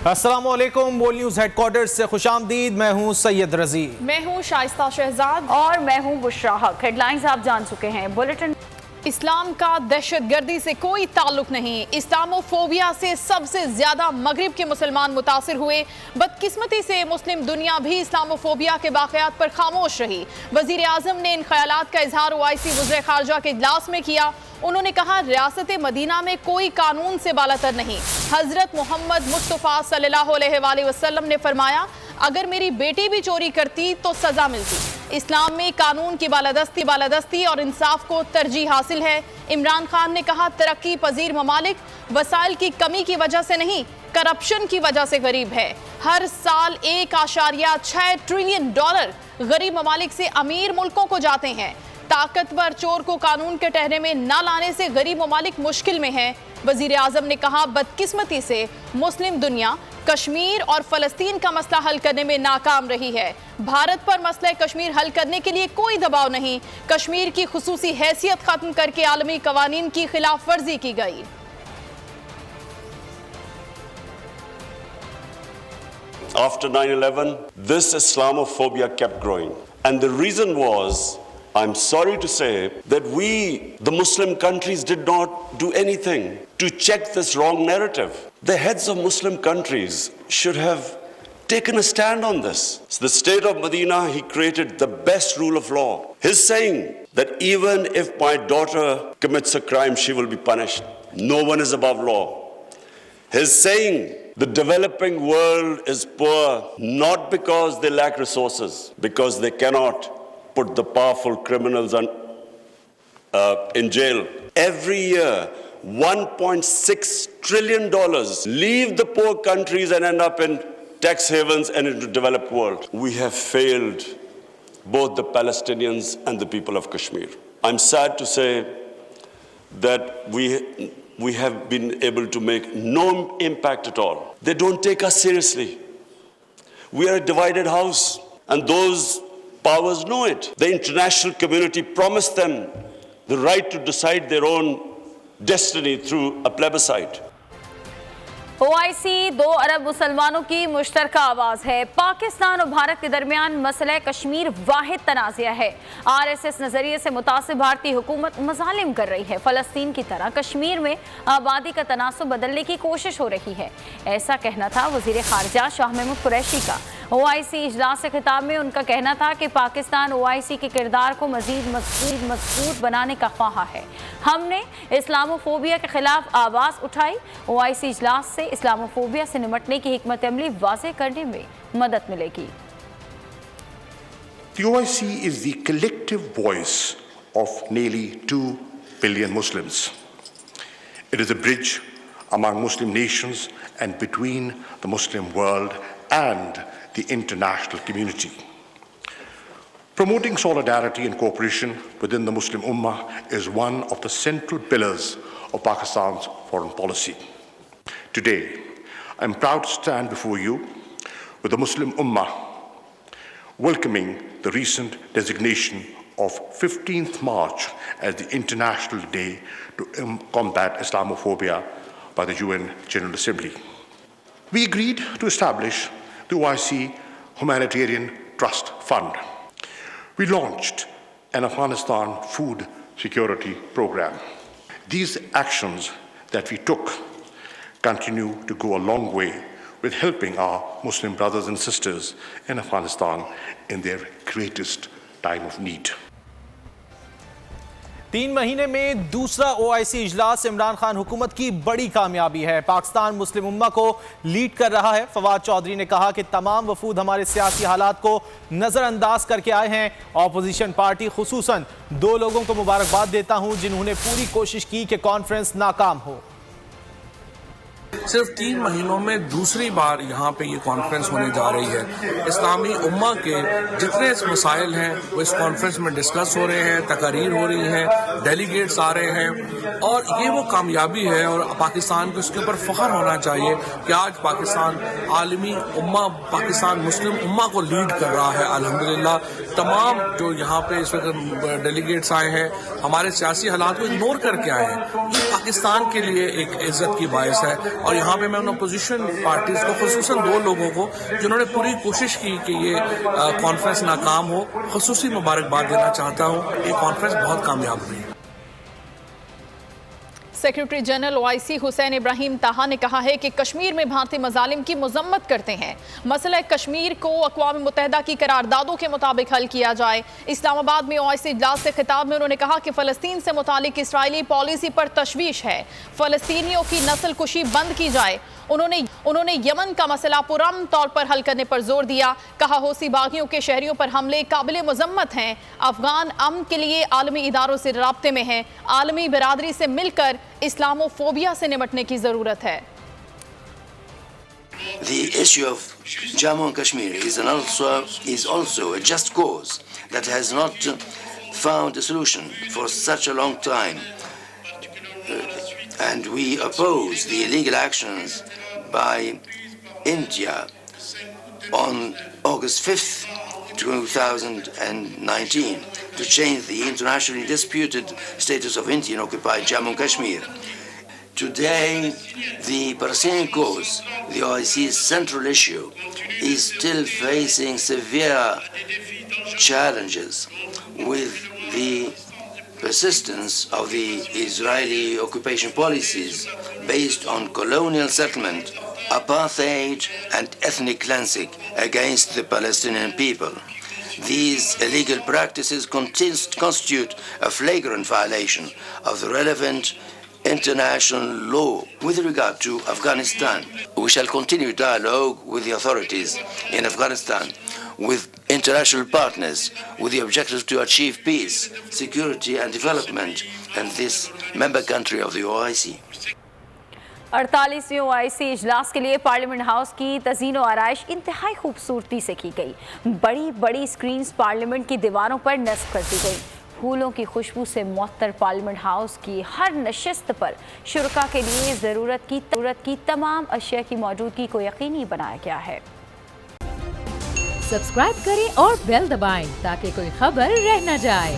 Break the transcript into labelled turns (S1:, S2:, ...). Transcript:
S1: السلام علیکم، بول نیوز ہیڈ کوارٹر سے خوش آمدید۔ میں ہوں سید رضی،
S2: میں ہوں شائستہ شہزاد
S3: اور میں ہوں بشرا حق۔ ہیڈ لائنز آپ جان چکے ہیں۔ بلیٹن۔
S2: اسلام کا دہشت گردی سے کوئی تعلق نہیں، اسلامو فوبیا سے سب سے زیادہ مغرب کے مسلمان متاثر ہوئے۔ بدقسمتی سے مسلم دنیا بھی اسلامو فوبیا کے واقعات پر خاموش رہی۔ وزیر اعظم نے ان خیالات کا اظہار OIC وزراء خارجہ کے اجلاس میں کیا۔ انہوں نے کہا ریاست مدینہ میں کوئی قانون سے بالاتر نہیں۔ حضرت محمد مصطفیٰ صلی اللہ علیہ وآلہ وسلم نے فرمایا اگر میری بیٹی بھی چوری کرتی تو سزا ملتی۔ اسلام میں قانون کی بالادستی اور انصاف کو ترجیح حاصل ہے۔ عمران خان نے کہا ترقی پذیر ممالک وسائل کی کمی کی وجہ سے نہیں، کرپشن کی وجہ سے غریب ہے۔ ہر سال 1.6 ٹریلین ڈالر غریب ممالک سے امیر ملکوں کو جاتے ہیں۔ طاقتور چور کو قانون کے ٹہرے میں نہ لانے سے غریب ممالک مشکل میں ہیں۔ وزیر اعظم نے کہا بدقسمتی سے مسلم دنیا کشمیر اور فلسطین کا مسئلہ حل کرنے میں ناکام رہی ہے۔ بھارت پر مسئلہ کشمیر حل کرنے کے لیے کوئی دباؤ نہیں۔ کشمیر کی خصوصی حیثیت ختم کر کے عالمی قوانین کی خلاف ورزی کی گئی۔
S4: After 9/11, this Islamophobia kept growing. And the reason was, I'm sorry to say, that we, the Muslim countries, did not do anything to check this wrong narrative. The heads of Muslim countries should have taken a stand on this. So the state of Medina, he created the best rule of law. He's saying that even if my daughter commits a crime, she will be punished. No one is above law. He's saying the developing world is poor not because they lack resources, because they cannot put the powerful criminals in jail. Every year, $1.6 trillion leave the poor countries and end up in tax havens and in the developed world. We have failed both the Palestinians and the people of Kashmir. I'm sad to say that we have been able to make no impact at all. They don't take us seriously. We are a divided house, and those powers know it. The international community promised them the right to decide their own destiny through a plebiscite.
S3: OIC 2 ارب مسلمانوں کی مشترکہ آواز ہے۔ پاکستان اور بھارت کے درمیان مسئلہ کشمیر واحد تنازعہ ہے۔ RSS نظریے سے متاثر بھارتی حکومت مظالم کر رہی ہے۔ فلسطین کی طرح کشمیر میں آبادی کا تناسب بدلنے کی کوشش ہو رہی ہے، ایسا کہنا تھا وزیر خارجہ شاہ محمود قریشی کا۔ OIC اجلاس سے خطاب میں ان کا کہنا تھا کہ پاکستان OIC کے کردار کو مزید مضبوط بنانے کا خواہاں ہے۔ ہم نے اسلاموفوبیا کے خلاف آواز اٹھائی۔ OIC اجلاس سے اسلاموفوبیا سے نمٹنے کی حکمت عملی واضح کرنے میں مدد ملے گی۔
S5: The OIC is the collective voice of nearly 2 billion Muslims. It is a bridge among Muslim nations and between the Muslim world and the international community. Promoting solidarity and cooperation within the Muslim Ummah is one of the central pillars of Pakistan's foreign policy. Today, I am proud to stand before you with the Muslim Ummah welcoming the recent designation of 15th March as the International Day to Combat Islamophobia by the UN General Assembly. We agreed to establish the OIC Humanitarian Trust Fund. We launched an Afghanistan food security program. These actions that we took continue to go a long way with helping our Muslim brothers and sisters in Afghanistan in their greatest time of need.
S1: 3 مہینے میں دوسرا OIC اجلاس عمران خان حکومت کی بڑی کامیابی ہے۔ پاکستان مسلم امہ کو لیڈ کر رہا ہے۔ فواد چودھری نے کہا کہ تمام وفود ہمارے سیاسی حالات کو نظر انداز کر کے آئے ہیں۔ اپوزیشن پارٹی خصوصاً 2 لوگوں کو مبارکباد دیتا ہوں جنہوں نے پوری کوشش کی کہ کانفرنس ناکام ہو۔
S6: صرف 3 مہینوں میں دوسری بار یہاں پہ یہ کانفرنس ہونے جا رہی ہے۔ اسلامی امہ کے جتنے مسائل ہیں وہ اس کانفرنس میں ڈسکس ہو رہے ہیں، تقاریر ہو رہی ہیں، ڈیلیگیٹس آ رہے ہیں، اور یہ وہ کامیابی ہے اور پاکستان کو اس کے اوپر فخر ہونا چاہیے کہ آج پاکستان عالمی امہ، پاکستان مسلم امہ کو لیڈ کر رہا ہے۔ الحمدللہ تمام جو یہاں پہ اس وقت ڈیلیگیٹس آئے ہیں، ہمارے سیاسی حالات کو اگنور کر کے آئے ہیں، یہ پاکستان کے لیے ایک عزت کی باعث ہے. اور یہاں پہ میں ان اپوزیشن پارٹیز کو، خصوصاً 2 لوگوں کو جنہوں نے پوری کوشش کی کہ یہ کانفرنس ناکام ہو، خصوصی مبارکباد دینا چاہتا ہوں. یہ کانفرنس بہت کامیاب ہوئی.
S2: سیکریٹری جنرل OIC حسین ابراہیم طاہا نے کہا ہے کہ کشمیر میں بھارتی مظالم کی مذمت کرتے ہیں. مسئلہ کشمیر کو اقوام متحدہ کی قراردادوں کے مطابق حل کیا جائے. اسلام آباد میں OIC اجلاس سے خطاب میں انہوں نے کہا کہ فلسطین سے متعلق اسرائیلی پالیسی پر تشویش ہے. فلسطینیوں کی نسل کشی بند کی جائے. انہوں نے یمن کا مسئلہ پرامن طور پر حل کرنے پر زور دیا. کہا حوثی باغیوں کے شہریوں پر حملے قابل مذمت ہیں. افغان امن کے لیے عالمی اداروں سے رابطے میں ہیں. عالمی برادری سے مل کر اسلامو فوبیا سے نمٹنے کی ضرورت ہے.
S7: The issue of Jammu and Kashmir is also a just cause that has not found a solution for such a long time. And we oppose the illegal actions by India on August 5th, 2019 to change the internationally disputed status of Indian-occupied Jammu and Kashmir. Today, the Palestinian cause, the OIC's central issue, is still facing severe challenges with the persistence of the Israeli occupation policies based on colonial settlement, apartheid, and ethnic cleansing against the Palestinian people. These illegal practices constitute a flagrant violation of the relevant international law. With regard to Afghanistan, we shall continue dialogue with the authorities in Afghanistan, with international partners, with the objective to achieve peace, security and development in this member country of the OIC.
S3: 48ویں OIC اجلاس کے لیے parliament house کی تزئین و آرائش انتہائی خوبصورتی سے کی گئی. بڑی بڑی سکرینز پارلیمنٹ کی دیواروں پر نصب کر دی گئی. پھولوں کی خوشبو سے معطر پارلیمنٹ ہاؤس کی ہر نشست پر شرکاء کے لیے ضرورت کی تمام اشیاء کی موجودگی کو یقینی بنایا گیا ہے.
S8: سبسکرائب کریں اور بیل دبائیں تاکہ کوئی خبر رہ نہ جائے.